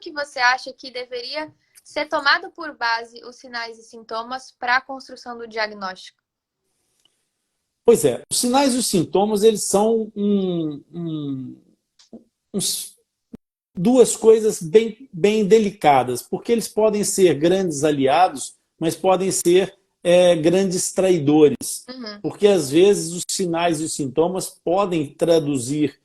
que você acha que deveria ser tomado por base os sinais e sintomas para a construção do diagnóstico? Pois é, os sinais e os sintomas, eles são uns- duas coisas bem delicadas, porque eles podem ser grandes aliados, mas podem ser grandes traidores, Uhum. porque às vezes os sinais e os sintomas podem traduzir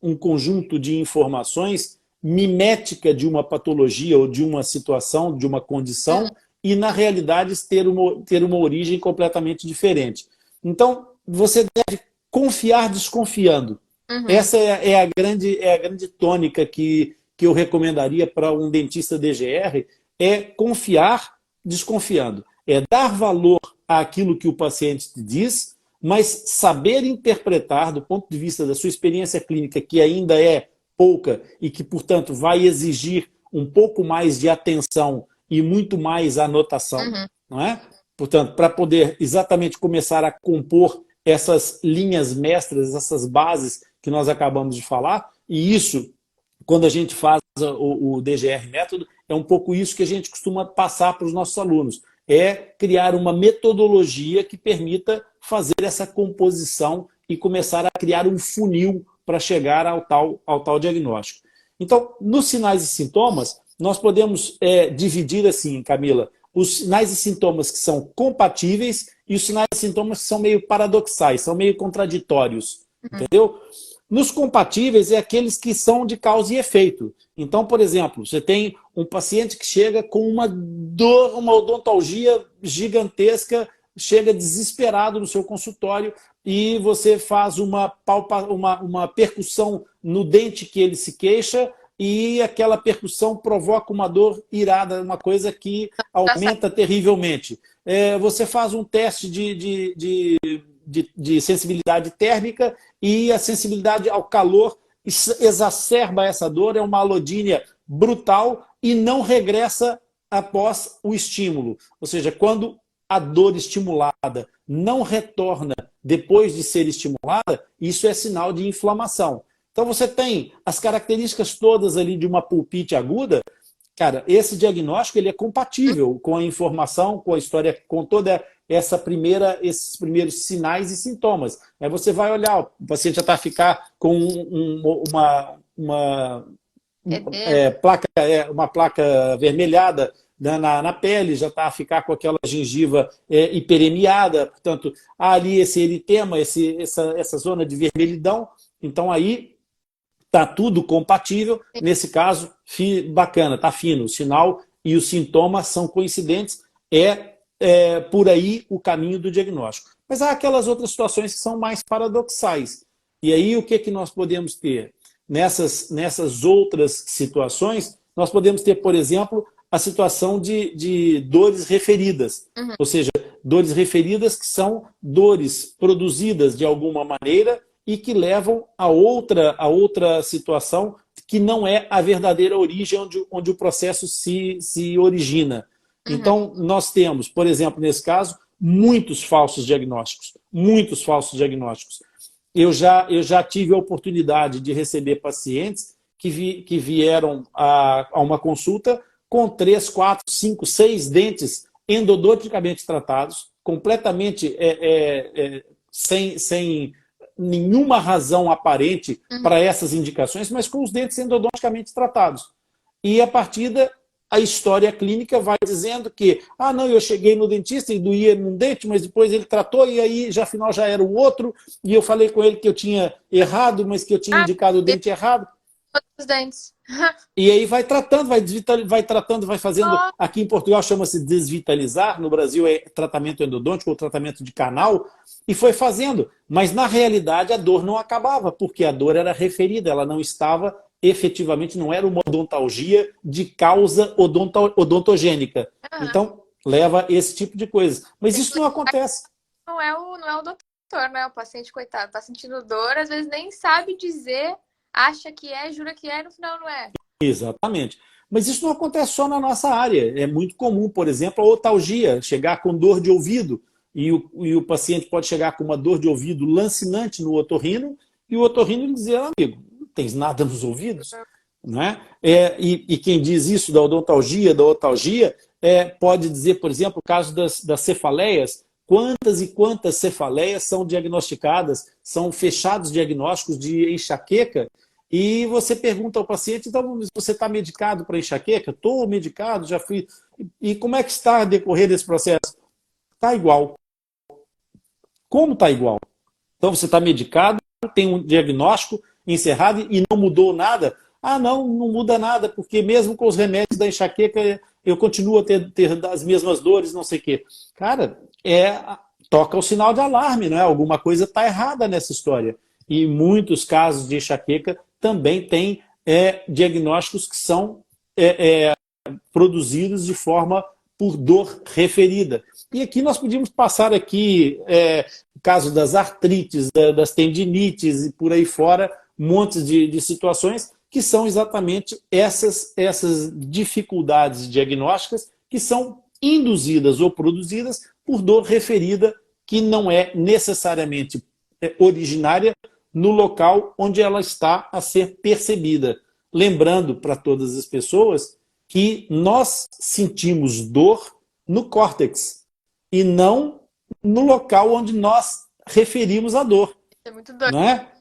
um conjunto de informações mimética de uma patologia ou de uma situação, de uma condição, e na realidade ter uma origem completamente diferente. Então, você deve confiar desconfiando. Uhum. Essa é a grande tônica que eu recomendaria para um dentista DGR, é confiar desconfiando. É dar valor àquilo que o paciente te diz, mas saber interpretar do ponto de vista da sua experiência clínica, que ainda é pouca e que, portanto, vai exigir um pouco mais de atenção e muito mais anotação, Uhum. não é? Portanto, para poder exatamente começar a compor essas linhas mestras, essas bases que nós acabamos de falar, e isso, quando a gente faz o DGR método, é um pouco isso que a gente costuma passar para os nossos alunos, é criar uma metodologia que permita fazer essa composição e começar a criar um funil para chegar ao tal diagnóstico. Então, nos sinais e sintomas, nós podemos dividir assim, Camila, os sinais e sintomas que são compatíveis e os sinais e sintomas que são meio paradoxais, são meio contraditórios, entendeu? Nos compatíveis é aqueles que são de causa e efeito. Então, por exemplo, você tem um paciente que chega com uma dor, uma odontalgia gigantesca, chega desesperado no seu consultório e você faz uma percussão no dente que ele se queixa e aquela percussão provoca uma dor irada, uma coisa que aumenta terrivelmente. Você faz um teste de sensibilidade térmica e a sensibilidade ao calor exacerba essa dor, é uma alodínia brutal e não regressa após o estímulo. Ou seja, quando a dor estimulada não retorna depois de ser estimulada, isso é sinal de inflamação. Então você tem as características todas ali de uma pulpite aguda. Cara, esse diagnóstico ele é compatível com a informação, com a história, com toda esses primeiros sinais e sintomas. Aí você vai olhar, o paciente já está a ficar com uma placa avermelhada na pele, já está a ficar com aquela gengiva hiperemiada, portanto, há ali esse eritema, essa zona de vermelhidão. Então aí está tudo compatível, nesse caso, bacana, está fino, o sinal e os sintomas são coincidentes, por aí o caminho do diagnóstico. Mas há aquelas outras situações que são mais paradoxais. E aí o que nós podemos ter? Nessas outras situações, nós podemos ter, por exemplo, a situação de dores referidas. Uhum. Ou seja, dores referidas que são dores produzidas de alguma maneira e que levam a outra situação que não é a verdadeira origem onde o processo se origina. Uhum. Então, nós temos, por exemplo, nesse caso, muitos falsos diagnósticos. Muitos falsos diagnósticos. Eu já tive a oportunidade de receber pacientes que vieram a uma consulta com 3, 4, 5, 6 dentes endodonticamente tratados, completamente sem nenhuma razão aparente para essas indicações, mas com os dentes endodonticamente tratados. E a partir a história clínica vai dizendo que, não, eu cheguei no dentista e doía num dente, mas depois ele tratou e aí, afinal, já era o outro, e eu falei com ele que eu tinha errado, mas que eu tinha indicado o dente errado. Os dentes. E aí vai tratando, vai fazendo, aqui em Portugal chama-se desvitalizar, no Brasil é tratamento endodôntico ou tratamento de canal, e foi fazendo. Mas na realidade a dor não acabava, porque a dor era referida, ela não estava efetivamente, não era uma odontalgia de causa odontogênica. Então leva esse tipo de coisa. Mas isso não acontece. Não é o doutor, né? O paciente, coitado, tá sentindo dor, às vezes nem sabe dizer, acha que é, jura que é, no final não é. Exatamente. Mas isso não acontece só na nossa área. É muito comum, por exemplo, a otalgia, chegar com dor de ouvido. E o paciente pode chegar com uma dor de ouvido lancinante no otorrino, e o otorrino dizer, amigo, não tens nada nos ouvidos? né? E quem diz isso da odotalgia, pode dizer, por exemplo, o caso das cefaleias. Quantas e quantas cefaleias são diagnosticadas, são fechados diagnósticos de enxaqueca, e você pergunta ao paciente, então você está medicado para enxaqueca? Estou medicado, já fui. E como é que está a decorrer desse processo? Está igual. Como está igual? Então você está medicado, tem um diagnóstico encerrado e não mudou nada? Ah, não, não muda nada, porque mesmo com os remédios da enxaqueca eu continuo a ter as mesmas dores, não sei o quê. Cara, toca o sinal de alarme, não é? Alguma coisa está errada nessa história. E muitos casos de enxaqueca também têm diagnósticos que são produzidos de forma por dor referida. E aqui nós podíamos passar aqui o caso das artrites, das tendinites e por aí fora, montes de situações que são exatamente essas dificuldades diagnósticas que são induzidas ou produzidas por dor referida que não é necessariamente originária no local onde ela está a ser percebida. Lembrando para todas as pessoas que nós sentimos dor no córtex e não no local onde nós referimos a dor. É muito doido. Não é?